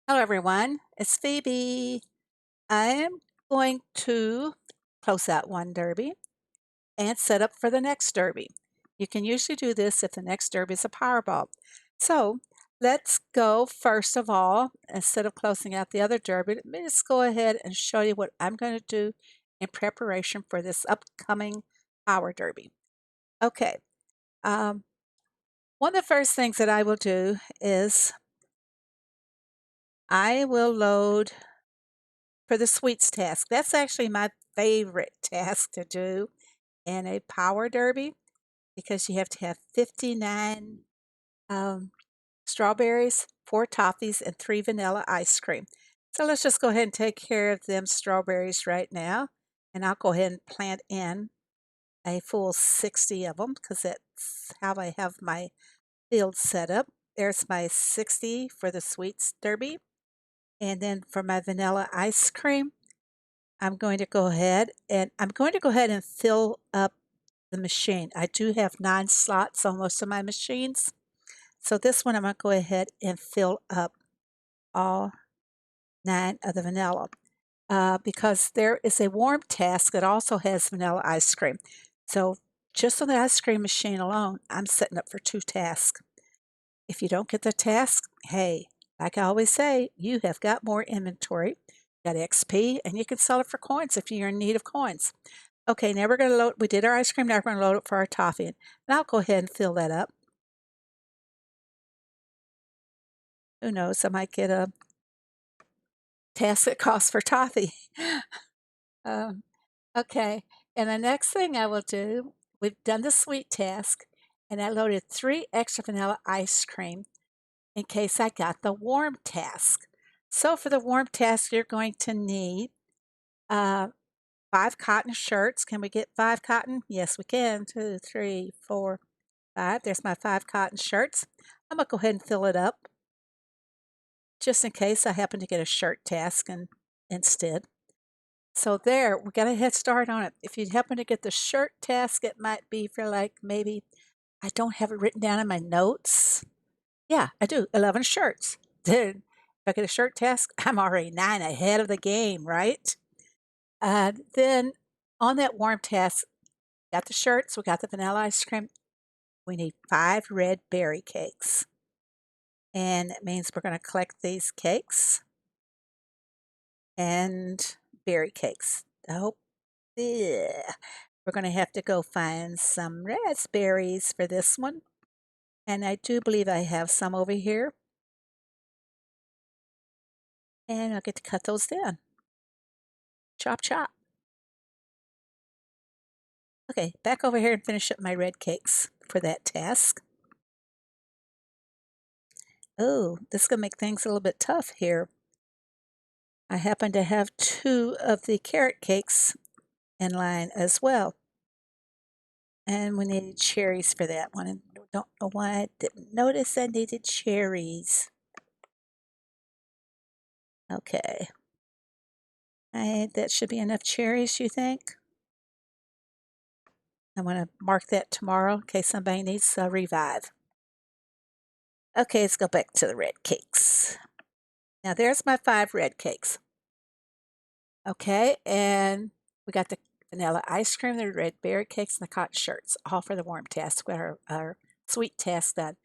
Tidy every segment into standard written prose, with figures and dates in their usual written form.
Hello everyone, it's Phoebe. I am going to close out one derby and set up for the next derby. You can usually do this if the next derby is a Powerball. So let's go first of all, instead of closing out the other derby, let me just go ahead and show you what I'm going to do in preparation for this upcoming Power Derby. Okay, um, one of the first things that I will do is I will load for the sweets task. That's actually my favorite task to do in a power derby because you have to have 59 um, strawberries, 4 toffees, and 3 vanilla ice cream. So let's just go ahead and take care of them strawberries right now. And I'll go ahead and plant in a full 60 of them because that's how I have my field set up. There's my 60 for the sweets derby. And then for my vanilla ice cream, I'm going to go ahead and fill up the machine. I do have 9 slots on most of my machines. So this one I'm going to go ahead and fill up all 9 of the vanilla. Because there is a warm task that also has vanilla ice cream. So just on the ice cream machine alone, I'm setting up for 2 tasks. If you don't get the task, hey, like I always say, you have got more inventory, got XP, and you can sell it for coins if you're in need of coins. Okay, now we're going to load, we did our ice cream, now we're going to load it for our toffee. And I'll go ahead and fill that up. Who knows, I might get a task that costs for toffee. um, okay, and the next thing I will do, we've done the sweet task, and I loaded 3 extra vanilla ice cream in case I got the warm task. So for the warm task, you're going to need uh, 5 cotton shirts. Can we get 5 cotton? Yes, we can. 2, 3, 4, 5. There's my 5 cotton shirts. I'm going to go ahead and fill it up just in case I happen to get a shirt task instead. So there, we got a head start on it. If you happen to get the shirt task, it might be for like maybe, I don't have it written down in my notes. Yeah, I do. 11 shirts. Dude, if I get a shirt task, I'm already 9 ahead of the game, right? Then on that warm task, got the shirts, we got the vanilla ice cream. We need 5 red berry cakes. And it means we're going to collect these cakes and berry cakes. I hope, yeah. We're going to have to go find some raspberries for this one. And I do believe I have some over here. And I'll get to cut those down. Chop, chop. Okay, back over here and finish up my red cakes for that task. Oh, this is going to make things a little bit tough here. I happen to have 2 of the carrot cakes in line as well. And we needed cherries for that one. And don't know why I didn't notice I needed cherries. Okay. That should be enough cherries, you think? I'm going to mark that tomorrow in case somebody needs a revive. Okay, let's go back to the red cakes. Now there's my 5 red cakes. Okay, and we got the vanilla ice cream, the red berry cakes, and the cotton shirts, all for the warm task. We got our sweet task done.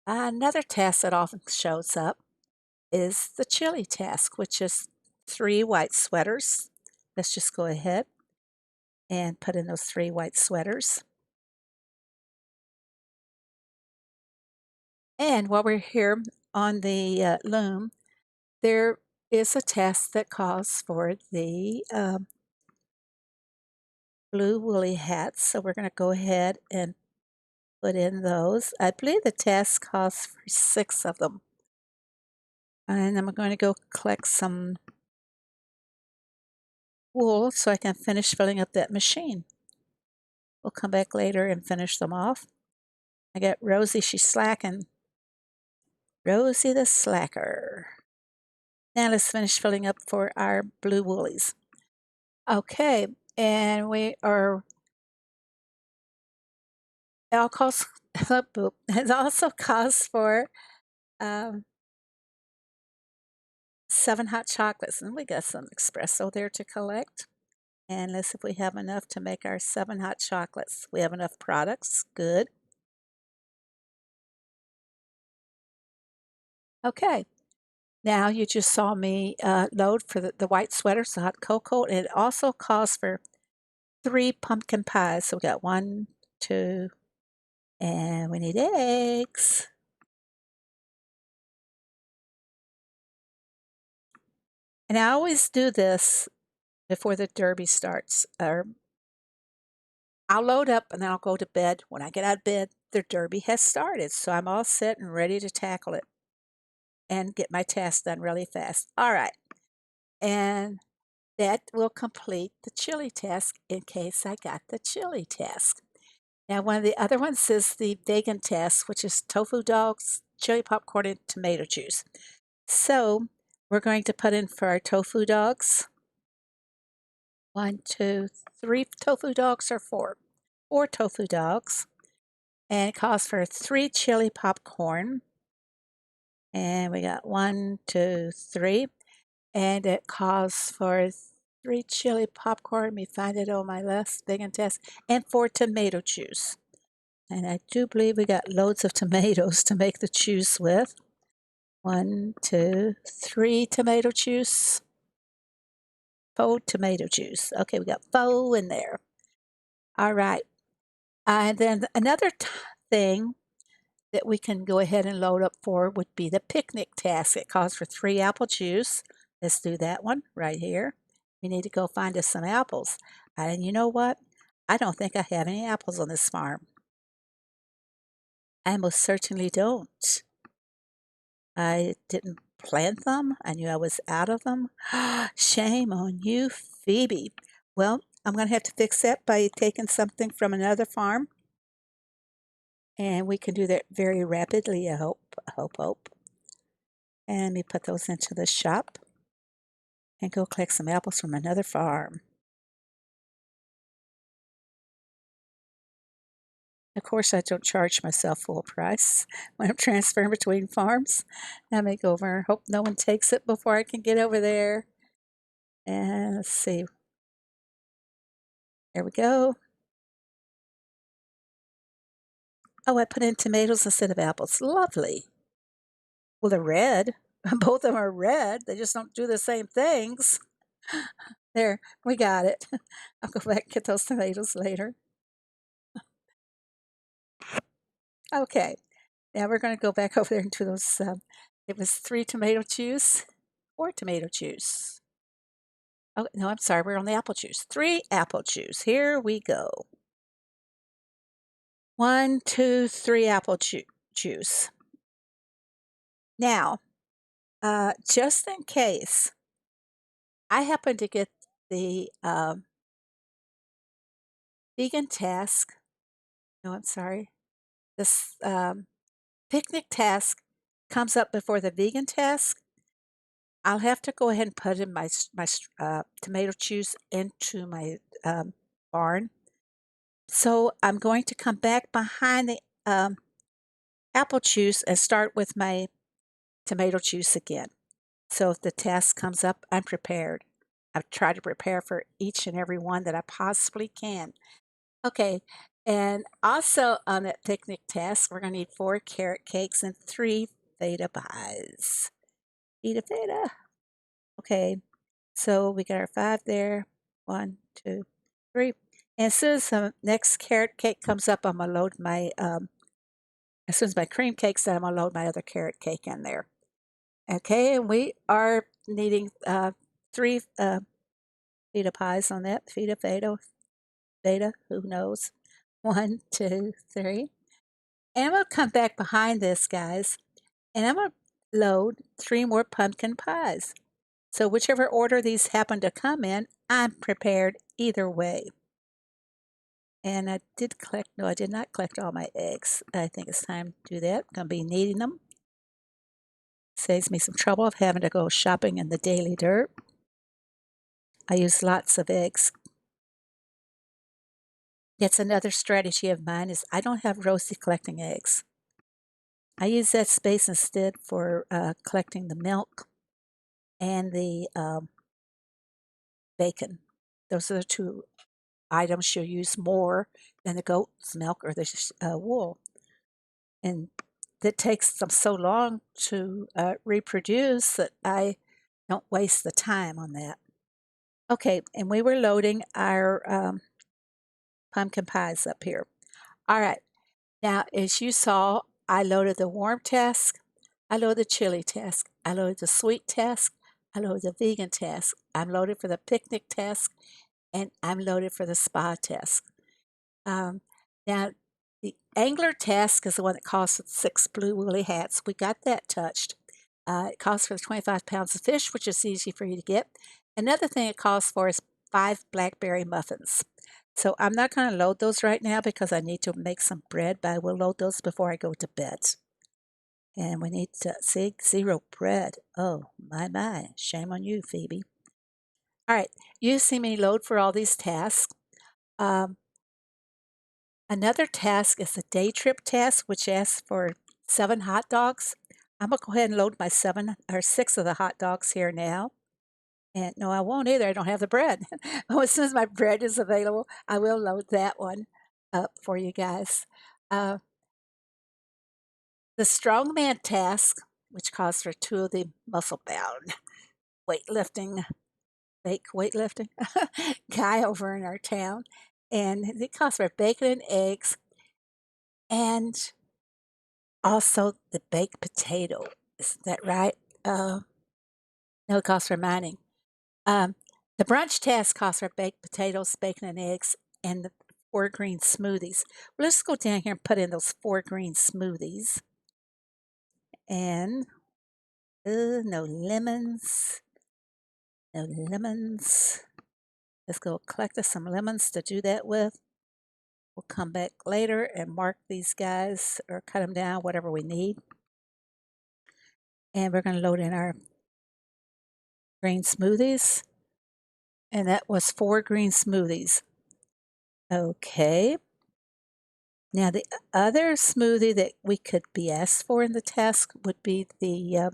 Another task that often shows up is the chili task, which is 3 white sweaters. Let's just go ahead and put in those 3 white sweaters. And while we're here on the loom, there is a task that calls for the blue woolly hats. So we're going to go ahead and put in those. I believe the task calls for 6 of them. And I'm going to go collect some wool so I can finish filling up that machine. We'll come back later and finish them off. I got Rosie, she's slacking. Rosie the slacker. Now let's finish filling up for our blue woolies. Okay, and we are, it also calls for 7 hot chocolates, and we got some espresso there to collect. And let's see if we have enough to make our 7 hot chocolates. We have enough products. Good. Okay. Now you just saw me load for the white sweaters, the hot cocoa, and it also calls for 3 pumpkin pies. So we got 1, 2, and we need eggs. And I always do this before the derby starts. Or I'll load up and then I'll go to bed. When I get out of bed, the derby has started. So I'm all set and ready to tackle it and get my task done really fast. All right. And that will complete the chili task in case I got the chili task. Now, one of the other ones is the vegan task, which is tofu dogs, chili popcorn, and tomato juice. So we're going to put in for our tofu dogs 1, 2, 3 tofu dogs or 4? 4 tofu dogs. And it calls for 3 chili popcorn. And we got 1, 2, 3. And it calls for 3 chili popcorn. Let me find it on my list, vegan test. And 4 tomato juice. And I do believe we got loads of tomatoes to make the juice with. 1, 2, 3 tomato juice. 4 tomato juice. Okay, we got 4 in there. All right. And then another thing that we can go ahead and load up for would be the picnic task. It calls for 3 apple juice. Let's do that one right here. We need to go find us some apples. And you know what? I don't think I have any apples on this farm. I most certainly don't. I didn't plant them. I knew I was out of them. Shame on you, Phoebe. Well, I'm going to have to fix that by taking something from another farm. And we can do that very rapidly, I hope. And let me put those into the shop and go collect some apples from another farm. Of course, I don't charge myself full price when I'm transferring between farms. Let me go over and hope no one takes it before I can get over there. And let's see. There we go. Oh, I put in tomatoes instead of apples. Lovely. Well, they're red. Both of them are red. They just don't do the same things. There, we got it. I'll go back and get those tomatoes later. Okay, now we're going to go back over there into those. It was 3 tomato juice, 4 tomato juice. Oh, no, I'm sorry. We're on the apple juice. 3 apple juice. Here we go. 1, 2, 3 apple juice. Now, just in case, I happen to get the vegan task. No, I'm sorry. This picnic task comes up before the vegan task. I'll have to go ahead and put in my tomato juice into my barn. So I'm going to come back behind the apple juice and start with my tomato juice again. So if the task comes up, I'm prepared. I've tried to prepare for each and every one that I possibly can. Okay, and also on that picnic task, we're going to need 4 carrot cakes and 3 feta pies. Feta. Okay, so we got our 5 there. 1, 2, 3. And as soon as the next carrot cake comes up, I'm gonna load my as soon as my cream cake's done, I'm gonna load my other carrot cake in there. Okay, and we are needing 3 feta pies on that. Feta, who knows? 1, 2, 3. And I'm gonna come back behind this, guys, and I'm gonna load 3 more pumpkin pies. So whichever order these happen to come in, I'm prepared either way. And I did collect, no, I did not collect all my eggs. I think it's time to do that. I'm going to be needing them. Saves me some trouble of having to go shopping in the daily dirt. I use lots of eggs. That's another strategy of mine is I don't have Rosie collecting eggs. I use that space instead for collecting the milk and the bacon. Those are the two items you'll use more than the goat's milk or the wool. And it takes them so long to reproduce that I don't waste the time on that. Okay, and we were loading our pumpkin pies up here. All right, now as you saw, I loaded the warm task, I loaded the chili task, I loaded the sweet task, I loaded the vegan task, I'm loaded for the picnic task, and I'm loaded for the spa task. Um, Now, the angler task is the one that calls for 6 blue woolly hats. We got that touched. It calls for 25 pounds of fish, which is easy for you to get. Another thing it calls for is 5 blackberry muffins. So I'm not going to load those right now because I need to make some bread, but I will load those before I go to bed. And we need to see 0 bread. Oh, my. Shame on you, Phoebe. All right, you see me load for all these tasks. Um, Another task is the day trip task, which asks for 7 hot dogs. I'm gonna go ahead and load my 7 or 6 of the hot dogs here now. And no, I won't either. I don't have the bread. Oh, as soon as my bread is available, I will load that one up for you guys. Uh, the Strongman Task, which calls for 2 of the muscle bound weightlifting, fake weightlifting guy over in our town. And it calls for bacon and eggs and also the baked potato. Isn't that right? No, it calls for mining. Um, the brunch task calls for baked potatoes, bacon and eggs, and the 4 green smoothies. Well, let's go down here and put in those 4 green smoothies. And no lemons. No lemons. Let's go collect us some lemons to do that with. We'll come back later and mark these guys or cut them down, whatever we need. And we're going to load in our green smoothies. And that was 4 green smoothies. Okay. Now, the other smoothie that we could be asked for in the task would be the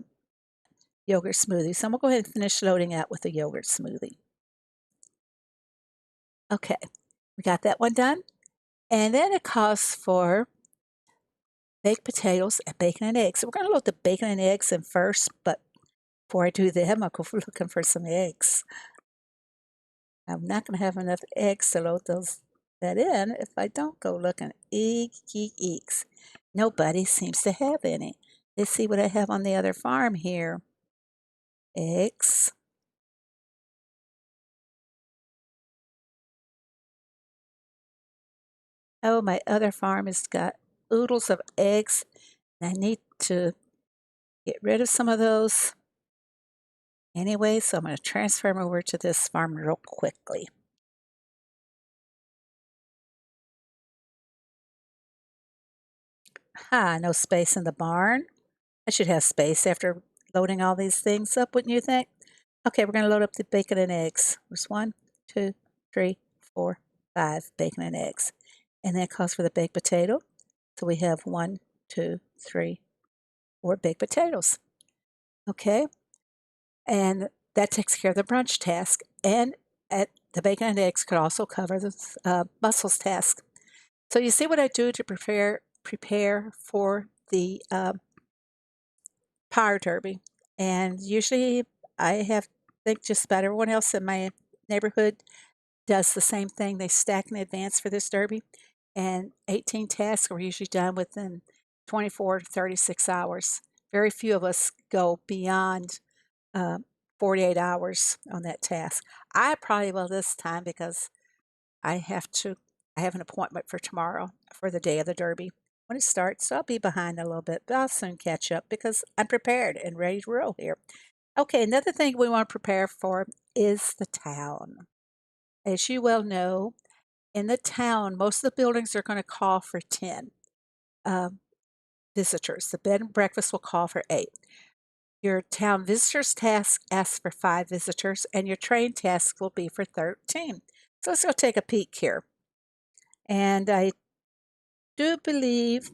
yogurt smoothie. So I'm going to go ahead and finish loading out with the yogurt smoothie. Okay, we got that one done. And then it calls for baked potatoes and bacon and eggs. So we're going to load the bacon and eggs in first, but before I do them, I'll go looking for some eggs. I'm not going to have enough eggs to load that in if I don't go looking. Eeks. Nobody seems to have any. Let's see what I have on the other farm here. Eggs. Oh, my other farm has got oodles of eggs. And I need to get rid of some of those anyway, so I'm going to transfer them over to this farm real quickly. No space in the barn. I should have space after loading all these things up, wouldn't you think? Okay, we're going to load up the bacon and eggs. There's 1, 2, 3, 4, 5 bacon and eggs. And then it calls for the baked potato. So we have 1, 2, 3, 4 baked potatoes. Okay, and that takes care of the brunch task. And the bacon and eggs could also cover the mussels task. So you see what I do to prepare for the power derby. And usually I have think just about everyone else in my neighborhood does the same thing. They stack in advance for this derby, and 18 tasks are usually done within 24 to 36 hours. Very few of us go beyond uh, 48 hours on that task. I probably will this time because I have to. I have an appointment for tomorrow for the day of the derby. When it starts, so I'll be behind a little bit, but I'll soon catch up because I'm prepared and ready to roll here. Okay, another thing we want to prepare for is the town. As you well know, in the town, most of the buildings are going to call for 10 um, visitors. The bed and breakfast will call for 8. Your town visitors task asks for 5 visitors, and your train task will be for 13. So let's go take a peek here. And I do believe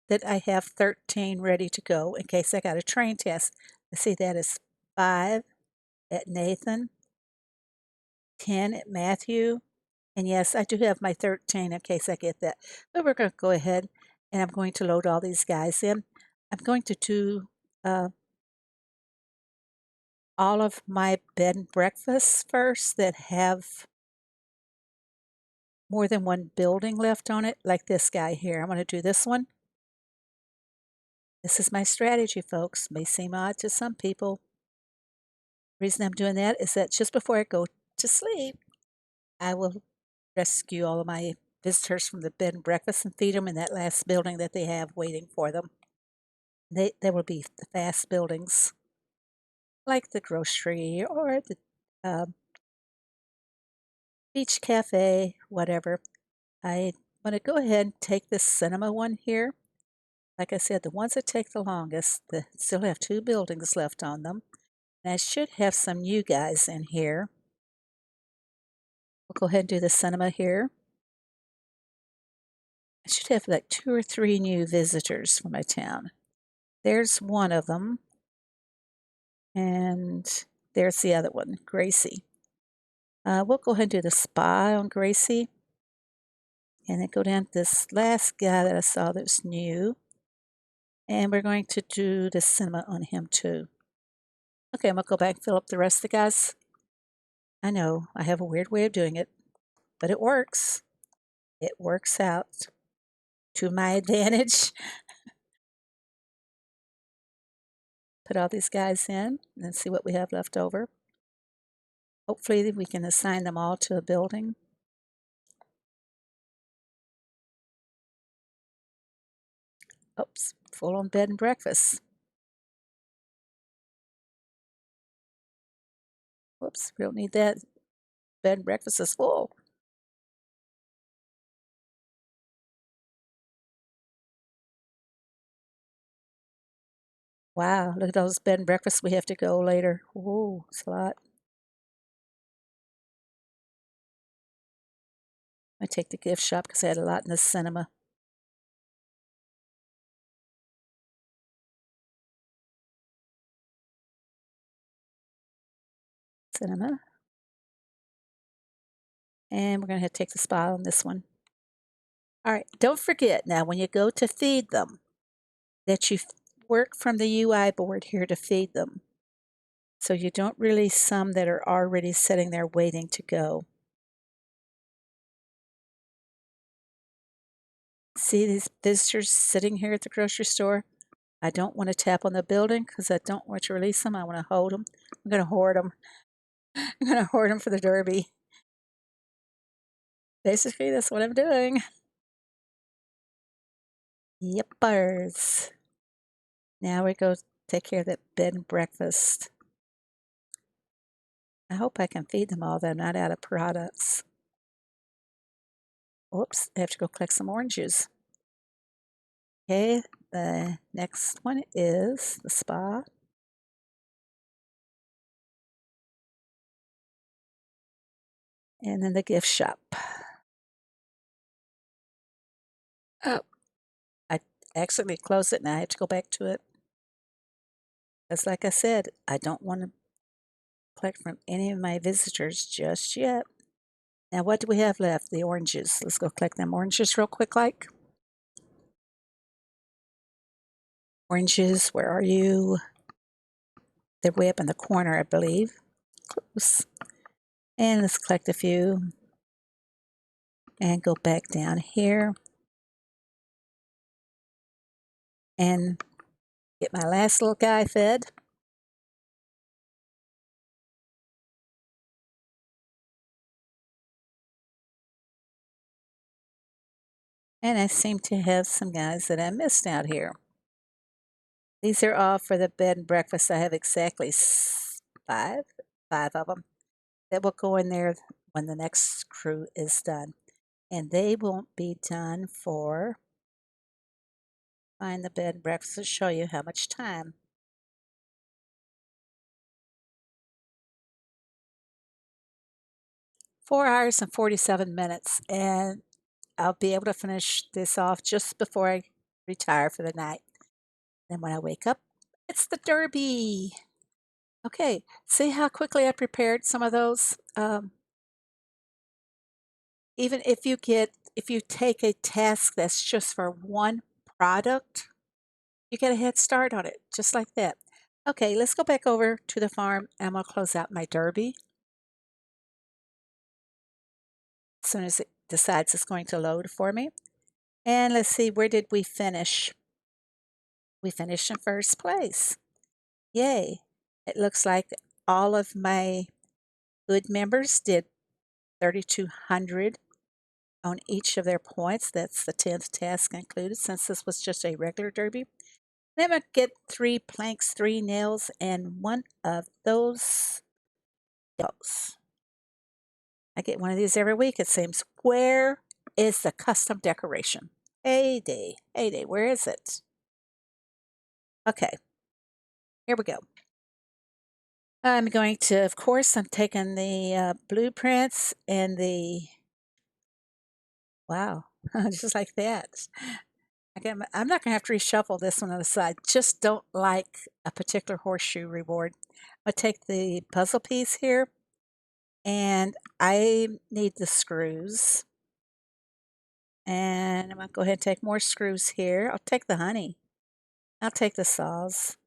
that I have 13 ready to go in case I got a train task. I see that is 5, at Nathan, 10 at Matthew, and yes, I do have my 13 in case I get that. But we're going to go ahead and I'm going to load all these guys in. I'm going to do all of my bed and breakfasts first that have more than one building left on it, like this guy here. I'm going to do this one. This is my strategy, folks. May seem odd to some people. The reason I'm doing that is that just before I go to sleep, I will rescue all of my visitors from the bed and breakfast and feed them in that last building that they have waiting for them. They will be the fast buildings, like the grocery or the um, beach cafe, whatever. I'm going to go ahead and take this cinema one here. Like I said, the ones that take the longest, they still have 2 buildings left on them. And I should have some new guys in here. We'll go ahead and do the cinema here. I should have like 2 or 3 new visitors for my town. There's one of them. And there's the other one, Gracie. We'll go ahead and do the spa on Gracie. And then go down to this last guy that I saw that's new. And we're going to do the cinema on him too. Okay, I'm going to go back and fill up the rest of the guys. I know, I have a weird way of doing it, but it works. It works out to my advantage. Put all these guys in and see what we have left over. Hopefully we can assign them all to a building. Oops, full on bed and breakfast. Whoops, we don't need that. Bed and breakfast is full. Wow, look at those bed and breakfasts we have to go later. Ooh, it's a lot. I take the gift shop because I had a lot in the cinema. Cinema. And we're going to have to take the spot on this one. All right, don't forget now when you go to feed them that you work from the UI board here to feed them. So you don't release some that are already sitting there waiting to go. See these visitors sitting here at the grocery store? I don't want to tap on the building because I don't want to release them. I want to hold them. I'm going to hoard them. I'm going to hoard them for the derby. Basically, that's what I'm doing. Yippers. Now we go take care of that bed and breakfast. I hope I can feed them all, that I'm not out of products. Oops, I have to go collect some oranges. Okay, the next one is the spa. And then the gift shop. Oh, I accidentally closed it and I have to go back to it. Because like I said, I don't want to collect from any of my visitors just yet. Now what do we have left? The oranges. Let's go collect them oranges real quick like. Oranges, where are you? They're way up in the corner, I believe. Close. And let's collect a few. And go back down here. And get my last little guy fed. And I seem to have some guys that I missed out here. These are all for the bed and breakfast. I have exactly five of them that will go in there when the next crew is done. And they won't be done for, find the bed and breakfast to show you how much time. 4 hours and 47 minutes. And I'll be able to finish this off just before I retire for the night. Then when I wake up, it's the derby. Okay, see how quickly I prepared some of those? Even if you take a task that's just for one product, you get a head start on it, just like that. Okay, let's go back over to the farm. I'm gonna close out my derby as soon as it decides it's going to load for me. And let's see, where did we finish? We finished in first place. Yay. It looks like all of my good members did 3,200 on each of their points. That's the 10th task included, since this was just a regular derby. Then I get 3 planks, 3 nails, and one of those goes. I get one of these every week, it seems. Where is the custom decoration? Heyday, heyday, where is it? Okay, here we go. I'm going to, of course, I'm taking the blueprints and the, wow, just like that. Again, I'm not going to have to reshuffle this one on the side. Just don't like a particular horseshoe reward. I'll take the puzzle piece here, and I need the screws. And I'm going to go ahead and take more screws here. I'll take the honey. I'll take the saws.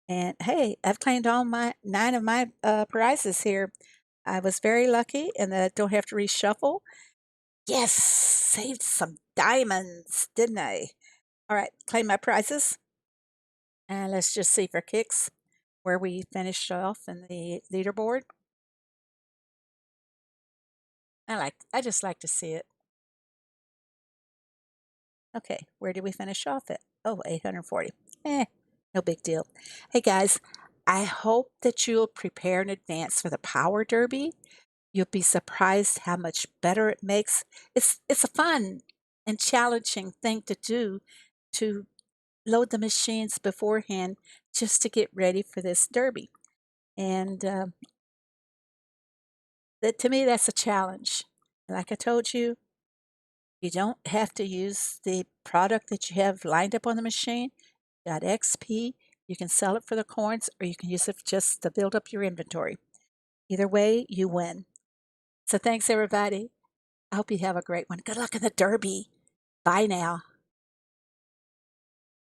And hey, I've claimed all my 9 of my prizes here. I was very lucky in that I don't have to reshuffle. Yes, saved some diamonds, didn't I? All right, claim my prizes. And let's just see for kicks where we finished off in the leaderboard. I just like to see it. Okay, where did we finish off at? Oh, 840. No big deal. Hey guys, I hope that you'll prepare in advance for the Power Derby. You'll be surprised how much better it makes. It's a fun and challenging thing to do, to load the machines beforehand just to get ready for this derby. And that, to me, that's a challenge. Like I told you, you don't have to use the product that you have lined up on the machine. You got XP, you can sell it for the coins, or you can use it just to build up your inventory. Either way, you win. So thanks, everybody. I hope you have a great one. Good luck in the derby. Bye now.